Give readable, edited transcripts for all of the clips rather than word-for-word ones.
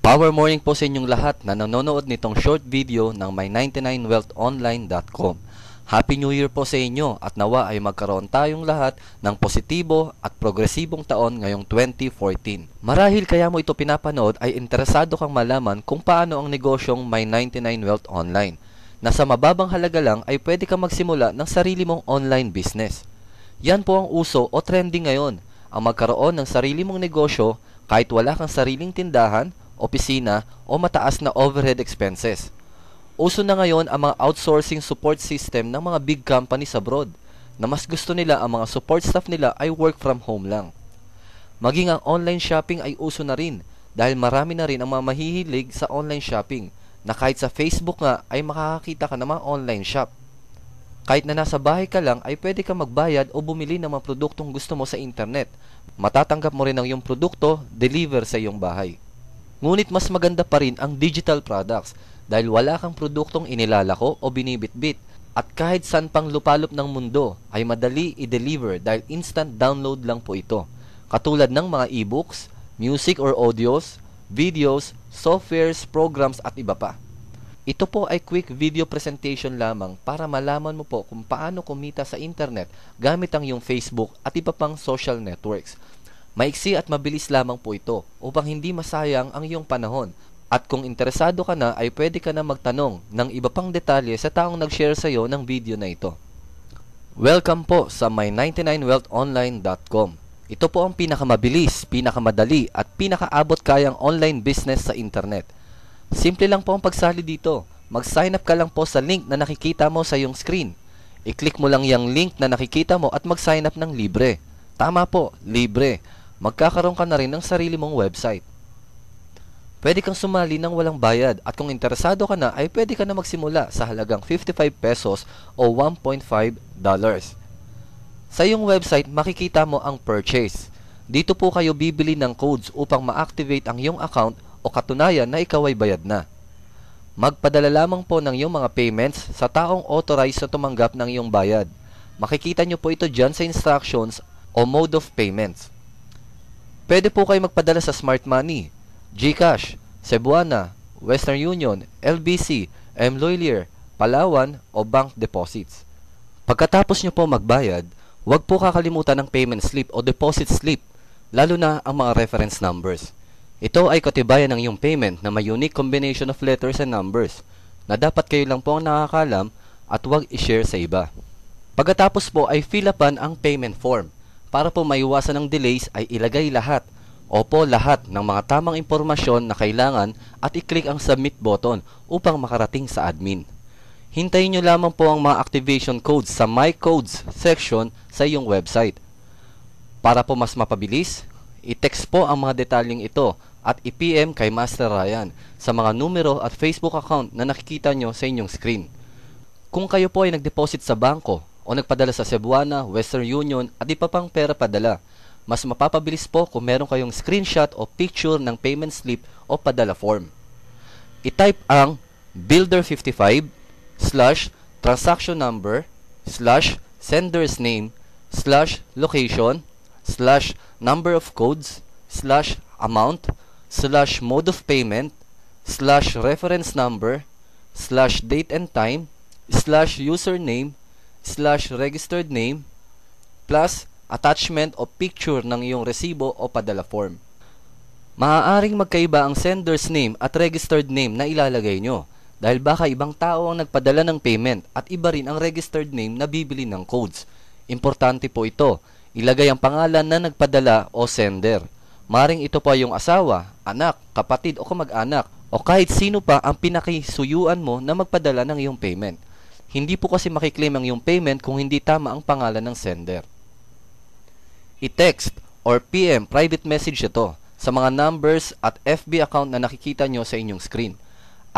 Power morning po sa inyong lahat na nanonood nitong short video ng my99wealthonline.com. Happy New Year po sa inyo at nawa ay magkaroon tayong lahat ng positibo at progresibong taon ngayong 2014. Marahil kaya mo ito pinapanood ay interesado kang malaman kung paano ang negosyong My99Wealth Online. Na sa mababang halaga lang ay pwede kang magsimula ng sarili mong online business. Yan po ang uso o trending ngayon, ang magkaroon ng sarili mong negosyo kahit wala kang sariling tindahan, opisina o mataas na overhead expenses. Uso na ngayon ang mga outsourcing support system ng mga big companies abroad na mas gusto nila ang mga support staff nila ay work from home lang. Maging ang online shopping ay uso na rin dahil marami na rin ang mga mahihilig sa online shopping na kahit sa Facebook nga ay makakakita ka ng mga online shop. Kahit na nasa bahay ka lang ay pwede ka magbayad o bumili ng mga produktong gusto mo sa internet. Matatanggap mo rin ang iyong produkto deliver sa iyong bahay. Ngunit mas maganda pa rin ang digital products dahil wala kang produktong inilalako o binibitbit at kahit saan pang lupalop ng mundo ay madali i-deliver dahil instant download lang po ito. Katulad ng mga e-books, music or audios, videos, softwares, programs at iba pa. Ito po ay quick video presentation lamang para malaman mo po kung paano kumita sa internet gamit ang iyong Facebook at iba pang social networks. Maiksi at mabilis lamang po ito upang hindi masayang ang iyong panahon. At kung interesado ka na ay pwede ka na magtanong ng iba pang detalye sa taong nag-share sa iyo ng video na ito. Welcome po sa my99wealthonline.com. Ito po ang pinakamabilis, pinakamadali at pinakaabot kayang online business sa internet. Simple lang po ang pagsali dito. Mag-sign up ka lang po sa link na nakikita mo sa iyong screen. I-click mo lang yung link na nakikita mo at mag-sign up ng libre. Tama po, libre. Magkakaroon ka na rin ng sarili mong website. Pwede kang sumali ng walang bayad at kung interesado ka na ay pwede ka na magsimula sa halagang 55 pesos o $1.5. Sa iyong website makikita mo ang purchase. Dito po kayo bibili ng codes upang ma-activate ang iyong account o katunayan na ikaw ay bayad na. Magpadala lamang po ng iyong mga payments sa taong authorized na tumanggap ng iyong bayad. Makikita nyo po ito dyan sa instructions o mode of payments. Pwede po kayo magpadala sa Smart Money, GCash, Cebuana, Western Union, LBC, Mloylier, Palawan o bank deposits. Pagkatapos nyo po magbayad, huwag po kakalimutan ng payment slip o deposit slip, lalo na ang mga reference numbers. Ito ay katibayan ng iyong payment na may unique combination of letters and numbers na dapat kayo lang po ang nakakalam at huwag i-share sa iba. Pagkatapos po ay fill upan ang payment form. Para po maiwasan ng delays ay ilagay lahat lahat ng mga tamang impormasyon na kailangan at i-click ang submit button upang makarating sa admin. Hintayin nyo lamang po ang mga activation codes sa My Codes section sa iyong website. Para po mas mapabilis, i-text po ang mga detalyeng ito at i-PM kay Master Ryan sa mga numero at Facebook account na nakikita nyo sa inyong screen. Kung kayo po ay nag-deposit sa bangko o nagpadala sa Cebuana, Western Union at iba pang pera padala, mas mapapabilis po kung meron kayong screenshot o picture ng payment slip o padala form. I-type ang builder55 /transaction number /senders name /location /number of codes /amount /mode of payment /reference number /date and time /username /registered name plus attachment o picture ng iyong resibo o padala form. Maaaring magkaiba ang sender's name at registered name na ilalagay nyo dahil baka ibang tao ang nagpadala ng payment at iba rin ang registered name na bibili ng codes. Importante po ito. Ilagay ang pangalan na nagpadala o sender. Maring ito pa yung asawa, anak, kapatid o kamag-anak o kahit sino pa ang pinakisuyuan mo na magpadala ng iyong payment. Hindi po kasi makiklaim ang iyong payment kung hindi tama ang pangalan ng sender. I-text or PM private message ito sa mga numbers at FB account na nakikita nyo sa inyong screen.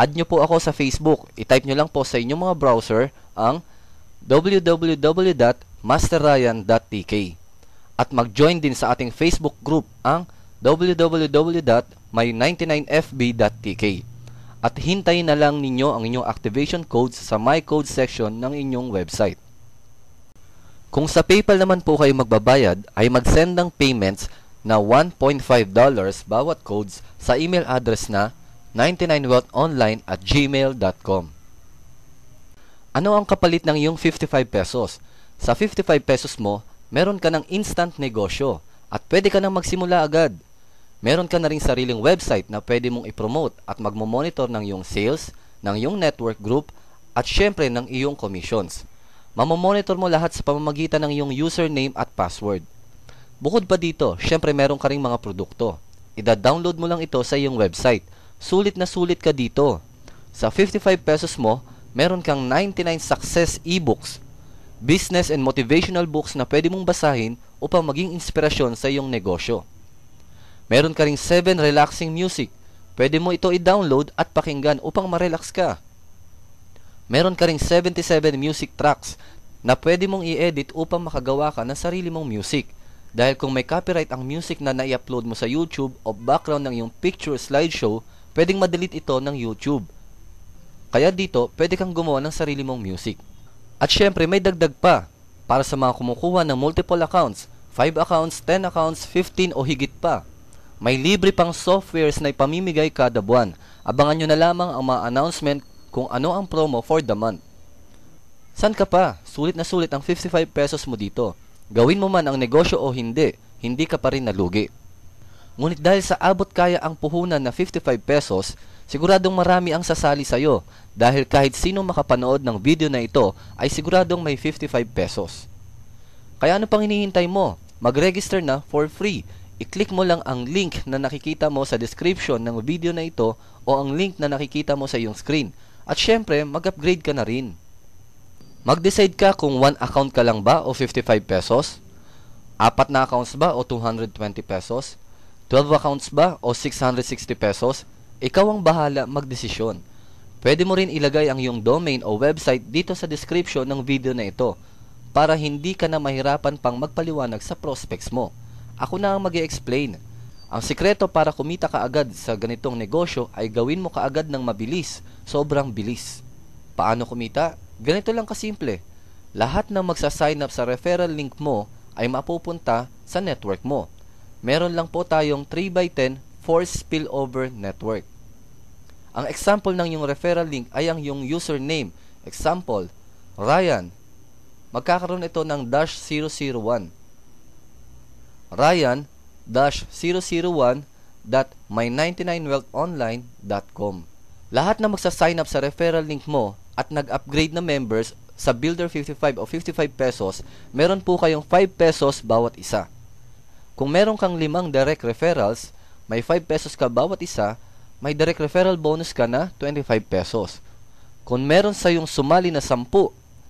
Add nyo po ako sa Facebook. I-type nyo lang po sa inyong mga browser ang www.masterryan.tk at mag-join din sa ating Facebook group ang www.my99fb.tk at hintayin na lang ninyo ang inyong activation codes sa My Code section ng inyong website. Kung sa PayPal naman po kayo magbabayad, ay mag-send ng payments na $1.5 bawat codes sa email address na 99wealthonline@gmail.com. Ano ang kapalit ng iyong 55 pesos? Sa 55 pesos mo, meron ka ng instant negosyo at pwede ka nang magsimula agad. Meron ka na rin sariling website na pwede mong i-promote at magmo-monitor ng iyong sales, ng iyong network group, at syempre ng iyong commissions. Mamomonitor mo lahat sa pamamagitan ng iyong username at password. Bukod pa dito, syempre meron ka ring mga produkto. Ida-download mo lang ito sa iyong website. Sulit na sulit ka dito. Sa 55 pesos mo, meron kang 99 success ebooks, business and motivational books na pwede mong basahin upang maging inspirasyon sa iyong negosyo. Meron ka ring 7 relaxing music. Pwede mo ito i-download at pakinggan upang ma-relax ka. Meron ka ring 77 music tracks na pwede mong i-edit upang makagawa ka ng sarili mong music. Dahil kung may copyright ang music na nai-upload mo sa YouTube o background ng iyong picture slideshow, pwedeng ma-delete ito ng YouTube. Kaya dito, pwede kang gumawa ng sarili mong music. At syempre, may dagdag pa para sa mga kumukuha ng multiple accounts, 5 accounts, 10 accounts, 15 o higit pa. May libre pang softwares na ipamimigay kada buwan. Abangan nyo na lamang ang mga announcement kung ano ang promo for the month. San ka pa? Sulit na sulit ang 55 pesos mo dito. Gawin mo man ang negosyo o hindi, hindi ka pa rin nalugi. Ngunit dahil sa abot kaya ang puhunan na 55 pesos, siguradong marami ang sasali sa'yo dahil kahit sino makapanood ng video na ito ay siguradong may 55 pesos. Kaya ano pang hinihintay mo? Mag-register na for free. I-click mo lang ang link na nakikita mo sa description ng video na ito o ang link na nakikita mo sa iyong screen. At syempre, mag-upgrade ka na rin. Mag-decide ka kung 1 account ka lang ba o 55 pesos? 4 na accounts ba o 220 pesos? 12 accounts ba o 660 pesos? Ikaw ang bahala magdesisyon. Pwede mo rin ilagay ang iyong domain o website dito sa description ng video na ito para hindi ka na mahirapan pang magpaliwanag sa prospects mo. Ako na ang mag-i-explain. Ang sikreto para kumita ka agad sa ganitong negosyo ay gawin mo kaagad ng mabilis, sobrang bilis. Paano kumita? Ganito lang kasimple. Lahat ng magsa-sign up sa referral link mo ay mapupunta sa network mo. Meron lang po tayong 3x10 force spillover network. Ang example ng yung referral link ay ang yung username. Example, Ryan. Magkakaroon ito ng -001. Ryan-001.my99wealthonline.com. Lahat na magsa-sign up sa referral link mo at nag-upgrade na members sa Builder 55 o 55 pesos, meron po kayong 5 pesos bawat isa. Kung meron kang 5 direct referrals, may 5 pesos ka bawat isa, may direct referral bonus ka na 25 pesos. Kung meron sa yung sumali na 10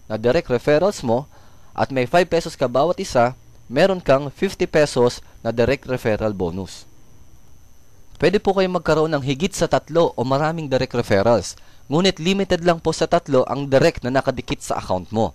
na direct referrals mo at may 5 pesos ka bawat isa, meron kang 50 pesos na direct referral bonus. Pwede po kayong magkaroon ng higit sa 3 o maraming direct referrals, ngunit limited lang po sa 3 ang direct na nakadikit sa account mo.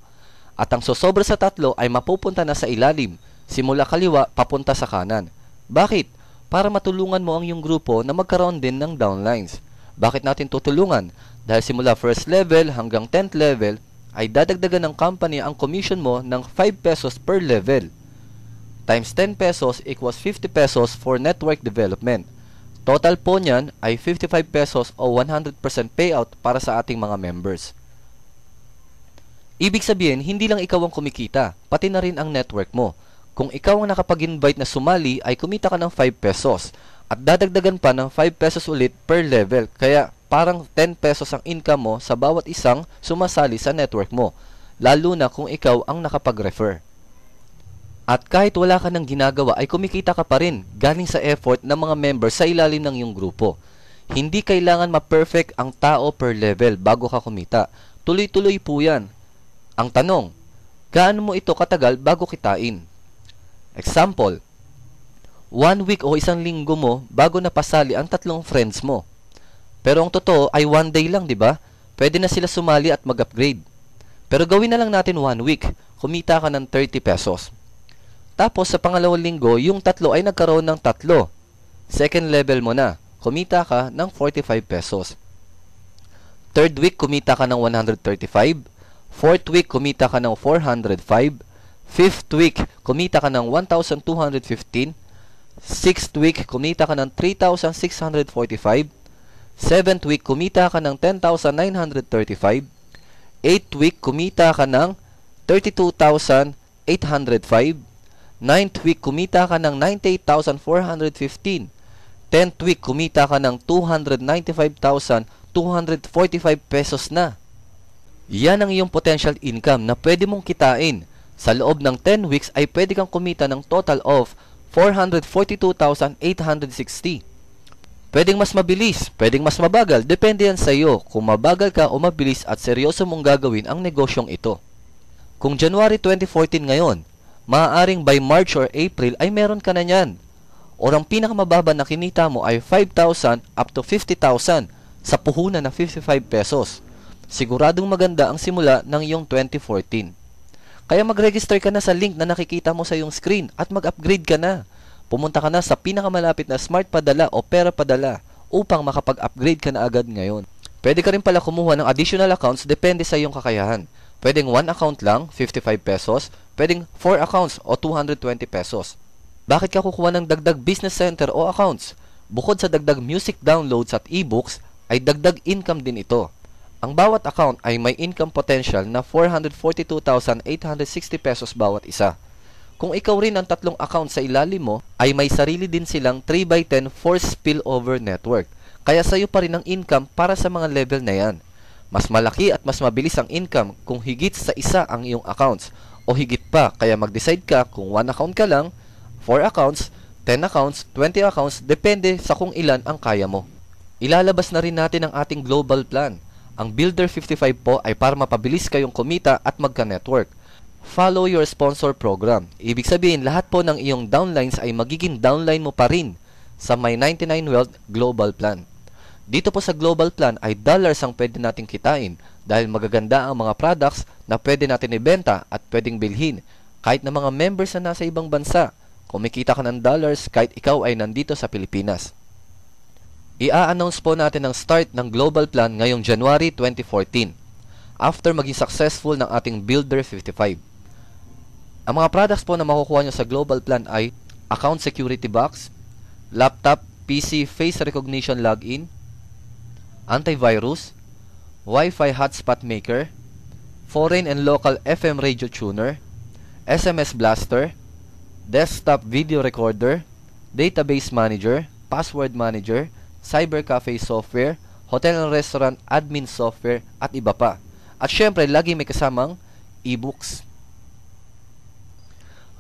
At ang sosobra sa 3 ay mapupunta na sa ilalim, simula kaliwa papunta sa kanan. Bakit? Para matulungan mo ang iyong grupo na magkaroon din ng downlines. Bakit natin tutulungan? Dahil simula first level hanggang 10th level ay dadagdagan ng company ang commission mo ng 5 pesos per level. Times 10 pesos equals 50 pesos for network development. Total po niyan ay 55 pesos o 100% payout para sa ating mga members. Ibig sabihin, hindi lang ikaw ang kumikita, pati na rin ang network mo. Kung ikaw ang nakapag-invite na sumali, ay kumita ka ng 5 pesos at dadagdagan pa ng 5 pesos ulit per level. Kaya parang 10 pesos ang income mo sa bawat isang sumasali sa network mo, lalo na kung ikaw ang nakapag-refer. At kahit wala ka ng ginagawa ay kumikita ka pa rin galing sa effort ng mga members sa ilalim ng iyong grupo. Hindi kailangan ma-perfect ang tao per level bago ka kumita. Tuloy-tuloy po yan. Ang tanong, gaano mo ito katagal bago kitain? Example, 1 week o 1 linggo mo bago napasali ang 3 friends mo. Pero ang totoo ay 1 day lang, di ba? Pwede na sila sumali at mag-upgrade. Pero gawin na lang natin 1 week, kumita ka ng 30 pesos. Tapos sa pangalawang linggo, yung 3 ay nagkaroon ng 3. Second level mo na, kumita ka ng 45 pesos. Third week, kumita ka ng 135. Fourth week, kumita ka ng 405. Fifth week, kumita ka ng 1,215. 6th week, kumita ka ng 3,645. 7th week, kumita ka ng 10,935. 8th week, kumita ka ng 32,805. 9th week, kumita ka ng 98,415. 10th week, kumita ka ng 295,245 pesos na. Yan ang iyong potential income na pwede mong kitain. Sa loob ng 10 weeks ay pwede kang kumita ng total of 442,860. Pwedeng mas mabilis, pwedeng mas mabagal, depende yan sa iyo kung mabagal ka o mabilis at seryoso mong gagawin ang negosyong ito. Kung January 2014 ngayon, maaaring by March or April ay meron ka na yan. Or ang pinakamababa na kinita mo ay 5,000 up to 50,000 sa puhunan na 55 pesos. Siguradong maganda ang simula ng iyong 2014. Kaya mag-register ka na sa link na nakikita mo sa iyong screen at mag-upgrade ka na. Pumunta ka na sa pinakamalapit na smart padala o pera padala upang makapag-upgrade ka na agad ngayon. Pwede ka rin pala kumuha ng additional accounts depende sa iyong kakayahan. Pwedeng 1 account lang, 55 pesos. Pwedeng 4 accounts o 220 pesos. Bakit ka kukuha ng dagdag business center o accounts? Bukod sa dagdag music downloads at ebooks, ay dagdag income din ito. Ang bawat account ay may income potential na 442,860 pesos bawat isa. Kung ikaw rin ang tatlong account sa ilalim mo, ay may sarili din silang 3x10 force spillover network. Kaya sa'yo pa rin ang income para sa mga level na yan. Mas malaki at mas mabilis ang income kung higit sa isa ang iyong accounts o higit pa. Kaya mag-decide ka kung 1 account ka lang, 4 accounts, 10 accounts, 20 accounts, depende sa kung ilan ang kaya mo. Ilalabas na rin natin ang ating global plan. Ang Builder 55 po ay para mapabilis kayong kumita at magka-network. Follow your sponsor program. Ibig sabihin, lahat po ng iyong downlines ay magiging downline mo pa rin sa My 99 Wealth Global Plan. Dito po sa Global Plan ay dollars ang pwede nating kitain dahil magaganda ang mga products na pwede natin ibenta at pwedeng bilhin kahit na mga members na nasa ibang bansa. Kumikita ka ng dollars kahit ikaw ay nandito sa Pilipinas. I-a-announce po natin ang start ng Global Plan ngayong January 2014 after maging successful ng ating Builder 55. Ang mga products po na makukuha nyo sa Global Plan ay Account Security Box, Laptop, PC Face Recognition Login, Antivirus, Wi-Fi Hotspot Maker, Foreign and Local FM Radio Tuner, SMS Blaster, Desktop Video Recorder, Database Manager, Password Manager, Cyber Cafe Software, Hotel and Restaurant Admin Software, at iba pa. At syempre, lagi may kasamang e-books.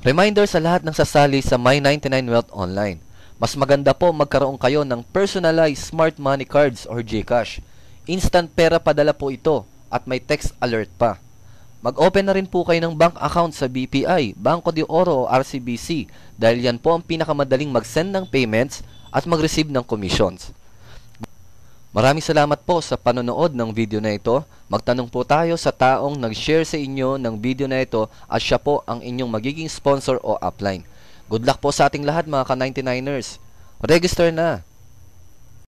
Reminder sa lahat ng sasali sa My 99 Wealth Online. Mas maganda po magkaroon kayo ng personalized smart money cards or GCash. Instant pera padala po ito at may text alert pa. Mag-open na rin po kayo ng bank account sa BPI, Banco de Oro o RCBC dahil yan po ang pinakamadaling mag-send ng payments at mag-receive ng commissions. Maraming salamat po sa panonood ng video na ito. Magtanong po tayo sa taong nag-share sa inyo ng video na ito at siya po ang inyong magiging sponsor o upline. Good luck po sa ating lahat mga ka-99ers. Register na!